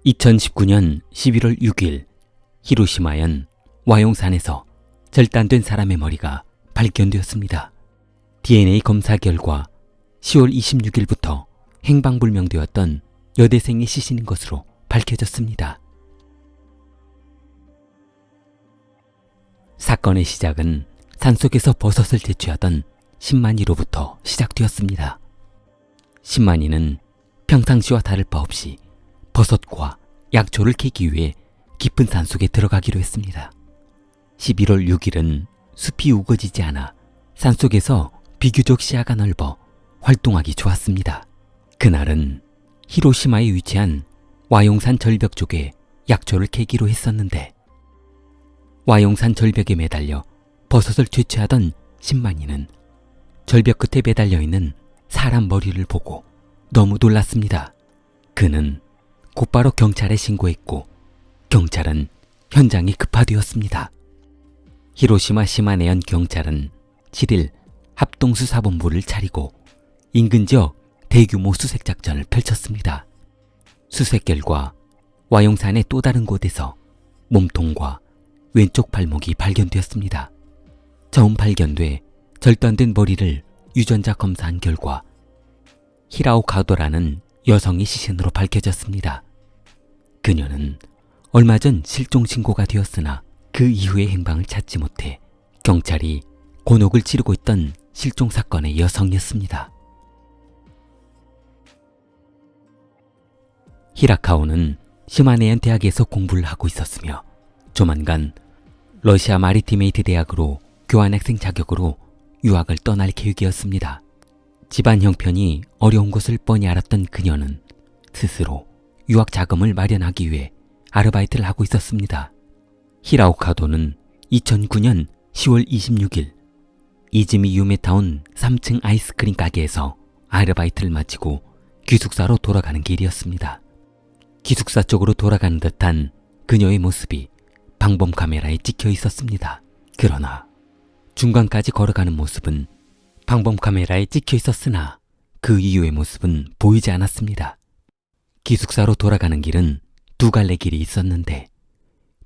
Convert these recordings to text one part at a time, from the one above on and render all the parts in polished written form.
2019년 11월 6일 히로시마현 와용산에서 절단된 사람의 머리가 발견되었습니다. DNA 검사 결과 10월 26일부터 행방불명되었던 여대생의 시신인 것으로 밝혀졌습니다. 사건의 시작은 산속에서 버섯을 채취하던 신만이로부터 시작되었습니다. 신만이는 평상시와 다를 바 없이 버섯과 약초를 캐기 위해 깊은 산속에 들어가기로 했습니다. 11월 6일은 숲이 우거지지 않아 산속에서 비교적 시야가 넓어 활동하기 좋았습니다. 그날은 히로시마에 위치한 와용산 절벽 쪽에 약초를 캐기로 했었는데 와용산 절벽에 매달려 버섯을 채취하던 신만이는 절벽 끝에 매달려 있는 사람 머리를 보고 너무 놀랐습니다. 그는 곧바로 경찰에 신고했고 경찰은 현장에 급파되었습니다. 히로시마 시마네현 경찰은 7일 합동수사본부를 차리고 인근 지역 대규모 수색작전을 펼쳤습니다. 수색 결과 와용산의 또 다른 곳에서 몸통과 왼쪽 발목이 발견되었습니다. 처음 발견돼 절단된 머리를 유전자 검사한 결과 히라오 가도라는 여성의 시신으로 밝혀졌습니다. 그녀는 얼마 전 실종 신고가 되었으나 그 이후의 행방을 찾지 못해 경찰이 곤혹을 치르고 있던 실종 사건의 여성이었습니다. 히라카오는 시마네현 대학에서 공부를 하고 있었으며 조만간 러시아 마리티메이트 대학으로 교환학생 자격으로 유학을 떠날 계획이었습니다. 집안 형편이 어려운 것을 뻔히 알았던 그녀는 스스로 유학 자금을 마련하기 위해 아르바이트를 하고 있었습니다. 히라오카도는 2009년 10월 26일 이즈미 유메타운 3층 아이스크림 가게에서 아르바이트를 마치고 기숙사로 돌아가는 길이었습니다. 기숙사 쪽으로 돌아가는 듯한 그녀의 모습이 방범 카메라에 찍혀 있었습니다. 그러나 중간까지 걸어가는 모습은 방범 카메라에 찍혀 있었으나 그 이후의 모습은 보이지 않았습니다. 기숙사로 돌아가는 길은 두 갈래 길이 있었는데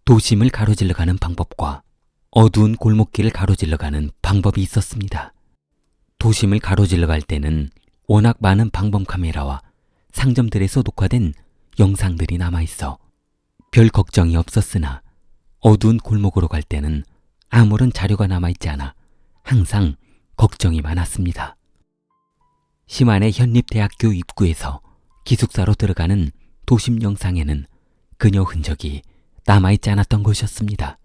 도심을 가로질러 가는 방법과 어두운 골목길을 가로질러 가는 방법이 있었습니다. 도심을 가로질러 갈 때는 워낙 많은 방범 카메라와 상점들에서 녹화된 영상들이 남아있어 별 걱정이 없었으나 어두운 골목으로 갈 때는 아무런 자료가 남아있지 않아 항상 걱정이 많았습니다. 시마네 현립대학교 입구에서 기숙사로 들어가는 도심 영상에는 그녀 흔적이 남아있지 않았던 것이었습니다.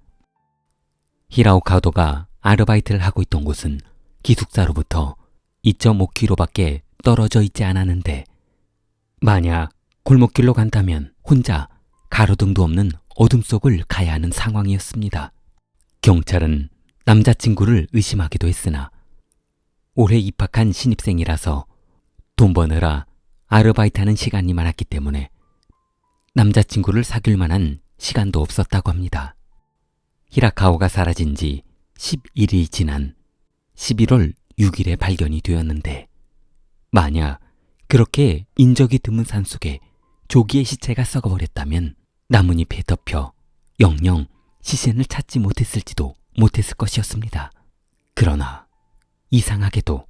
히라오카도가 아르바이트를 하고 있던 곳은 기숙사로부터 2.5km밖에 떨어져 있지 않았는데 만약 골목길로 간다면 혼자 가로등도 없는 어둠 속을 가야 하는 상황이었습니다. 경찰은 남자친구를 의심하기도 했으나 올해 입학한 신입생이라서 돈 버느라 아르바이트하는 시간이 많았기 때문에 남자친구를 사귈 만한 시간도 없었다고 합니다. 히라카오가 사라진 지 11일이 지난 11월 6일에 발견이 되었는데 만약 그렇게 인적이 드문 산속에 조기의 시체가 썩어버렸다면 나뭇잎에 덮여 영영 시신을 찾지 못했을지도 못했을 것이었습니다. 그러나 이상하게도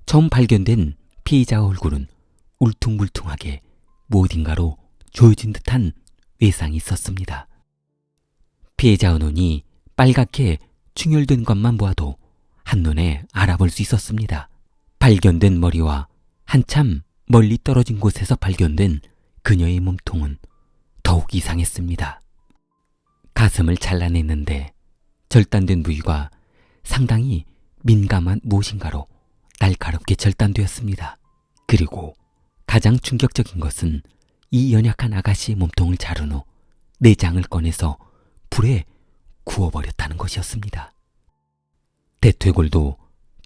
처음 발견된 피해자 얼굴은 울퉁불퉁하게 무엇인가로 조여진 듯한 외상이 있었습니다. 피해자의 눈이 빨갛게 충혈된 것만 보아도 한눈에 알아볼 수 있었습니다. 발견된 머리와 한참 멀리 떨어진 곳에서 발견된 그녀의 몸통은 더욱 이상했습니다. 가슴을 잘라냈는데 절단된 부위가 상당히 민감한 무엇인가로 날카롭게 절단되었습니다. 그리고 가장 충격적인 것은 이 연약한 아가씨의 몸통을 자른 후 내장을 꺼내서 불에 구워버렸다는 것이었습니다. 대퇴골도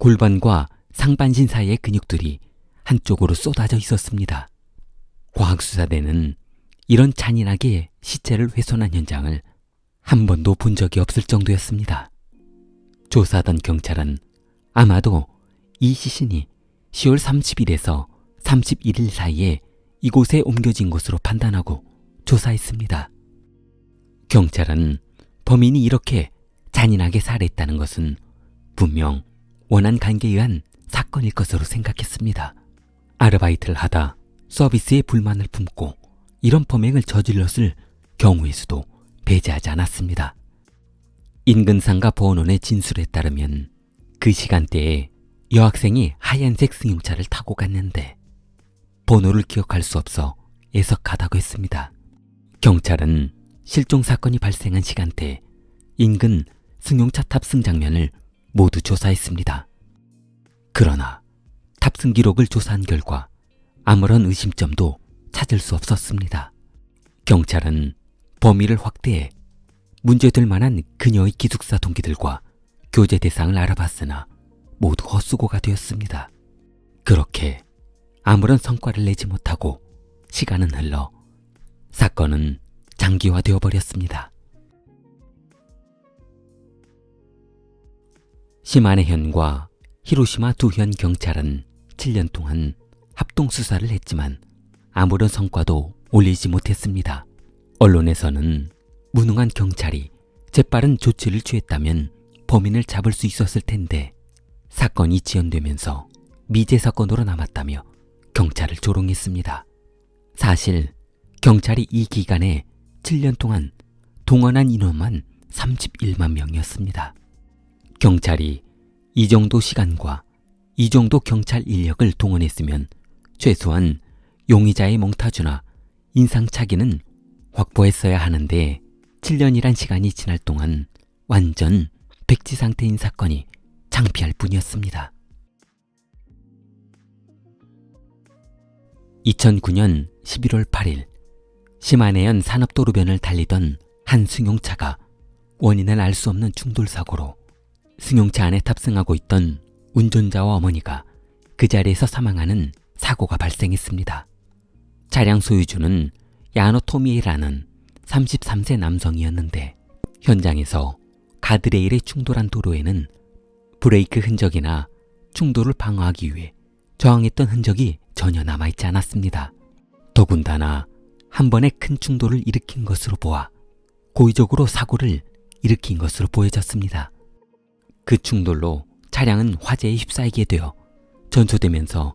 골반과 상반신 사이의 근육들이 한쪽으로 쏟아져 있었습니다. 과학수사대는 이런 잔인하게 시체를 훼손한 현장을 한 번도 본 적이 없을 정도였습니다. 조사하던 경찰은 아마도 이 시신이 10월 30일에서 31일 사이에 이곳에 옮겨진 것으로 판단하고 조사했습니다. 경찰은 범인이 이렇게 잔인하게 살해했다는 것은 분명 원한 관계에 의한 사건일 것으로 생각했습니다. 아르바이트를 하다 서비스에 불만을 품고 이런 범행을 저질렀을 경우의 수도 배제하지 않았습니다. 인근 상가 보호원의 진술에 따르면 그 시간대에 여학생이 하얀색 승용차를 타고 갔는데 번호를 기억할 수 없어 애석하다고 했습니다. 경찰은 실종 사건이 발생한 시간대 인근 승용차 탑승 장면을 모두 조사했습니다. 그러나 탑승 기록을 조사한 결과 아무런 의심점도 찾을 수 없었습니다. 경찰은 범위를 확대해 문제될 만한 그녀의 기숙사 동기들과 교제 대상을 알아봤으나 모두 헛수고가 되었습니다. 그렇게 아무런 성과를 내지 못하고 시간은 흘러 사건은 장기화되어 버렸습니다. 시마네 현과 히로시마 두 현 경찰은 7년 동안 합동 수사를 했지만 아무런 성과도 올리지 못했습니다. 언론에서는 무능한 경찰이 재빠른 조치를 취했다면 범인을 잡을 수 있었을 텐데 사건이 지연되면서 미제 사건으로 남았다며 경찰을 조롱했습니다. 사실 경찰이 이 기간에 7년 동안 동원한 인원만 31만 명이었습니다. 경찰이 이 정도 시간과 이 정도 경찰 인력을 동원했으면 최소한 용의자의 몽타주나 인상착의는 확보했어야 하는데 7년이란 시간이 지날 동안 완전 백지 상태인 사건이 창피할 뿐이었습니다. 2009년 11월 8일 시마네현 산업도로변을 달리던 한 승용차가 원인을 알 수 없는 충돌사고로 승용차 안에 탑승하고 있던 운전자와 어머니가 그 자리에서 사망하는 사고가 발생했습니다. 차량 소유주는 야노 토미에라는 33세 남성이었는데 현장에서 가드레일에 충돌한 도로에는 브레이크 흔적이나 충돌을 방어하기 위해 저항했던 흔적이 전혀 남아있지 않았습니다. 더군다나 한 번에 큰 충돌을 일으킨 것으로 보아 고의적으로 사고를 일으킨 것으로 보여졌습니다. 그 충돌로 차량은 화재에 휩싸이게 되어 전소되면서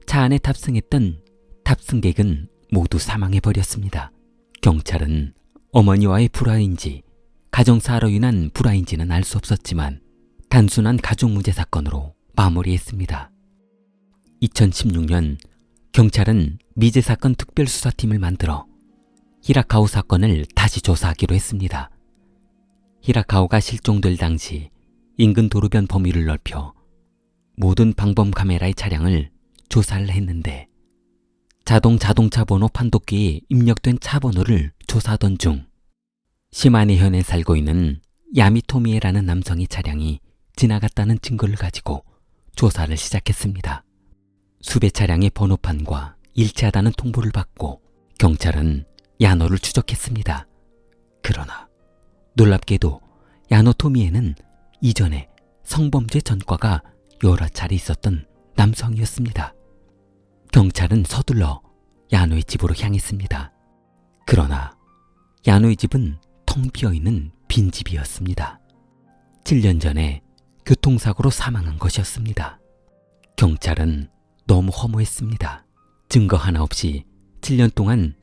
차 안에 탑승했던 탑승객은 모두 사망해버렸습니다. 경찰은 어머니와의 불화인지 가정사로 인한 불화인지는 알 수 없었지만 단순한 가족무제 사건으로 마무리했습니다. 2016년 경찰은 미제 사건 특별수사팀을 만들어 히라카오 사건을 다시 조사하기로 했습니다. 히라카오가 실종될 당시 인근 도로변 범위를 넓혀 모든 방범 카메라의 차량을 조사를 했는데 자동차 번호 판독기에 입력된 차 번호를 조사하던 중 시마네현에 살고 있는 야미토미에라는 남성의 차량이 지나갔다는 증거를 가지고 조사를 시작했습니다. 수배 차량의 번호판과 일치하다는 통보를 받고 경찰은 야노를 추적했습니다. 그러나 놀랍게도 야노 토미에는 이전에 성범죄 전과가 여러 차례 있었던 남성이었습니다. 경찰은 서둘러 야노의 집으로 향했습니다. 그러나 야노의 집은 텅 비어있는 빈집이었습니다. 7년 전에 교통사고로 사망한 것이었습니다. 경찰은 너무 허무했습니다. 증거 하나 없이 7년 동안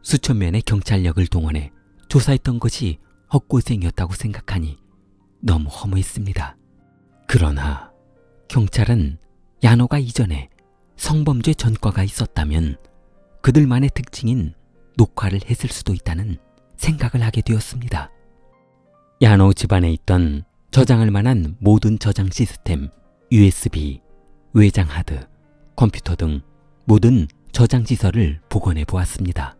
수천 명의 경찰력을 동원해 조사했던 것이 헛고생이었다고 생각하니 너무 허무했습니다. 그러나 경찰은 야노가 이전에 성범죄 전과가 있었다면 그들만의 특징인 녹화를 했을 수도 있다는 생각을 하게 되었습니다. 야노 집안에 있던 저장할 만한 모든 저장 시스템, USB, 외장 하드, 컴퓨터 등 모든 저장 시설을 복원해 보았습니다.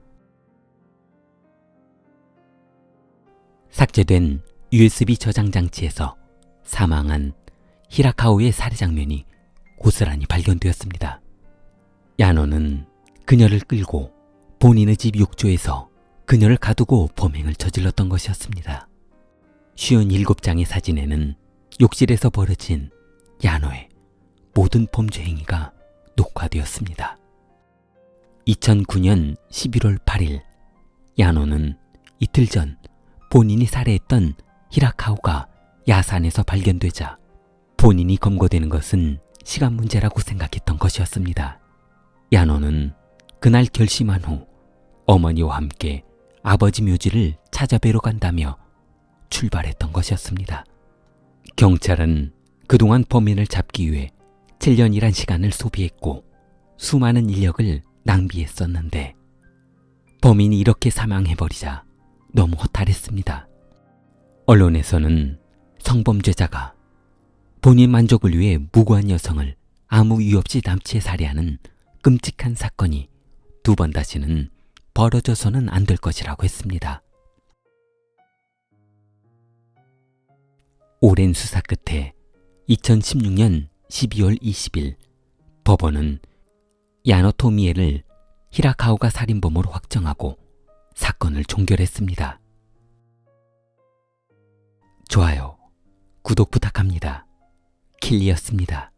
삭제된 USB 저장 장치에서 사망한 히라카오의 살해 장면이 고스란히 발견되었습니다. 야노는 그녀를 끌고 본인의 집 욕조에서 그녀를 가두고 범행을 저질렀던 것이었습니다. 57장의 사진에는 욕실에서 벌어진 야노의 모든 범죄 행위가 녹화되었습니다. 2009년 11월 8일 야노는 이틀 전 본인이 살해했던 히라카오가 야산에서 발견되자 본인이 검거되는 것은 시간 문제라고 생각했던 것이었습니다. 야노는 그날 결심한 후 어머니와 함께 아버지 묘지를 찾아뵈러 간다며 출발했던 것이었습니다. 경찰은 그동안 범인을 잡기 위해 7년이란 시간을 소비했고 수많은 인력을 낭비했었는데 범인이 이렇게 사망해버리자 너무 허탈했습니다. 언론에서는 성범죄자가 본인 만족을 위해 무고한 여성을 아무 이유 없이 남치에 살해하는 끔찍한 사건이 두 번 다시는 벌어져서는 안 될 것이라고 했습니다. 오랜 수사 끝에 2016년 12월 20일 법원은 야노 토미에를 히라카오가 살인범으로 확정하고 사건을 종결했습니다. 좋아요, 구독 부탁합니다. 킬리였습니다.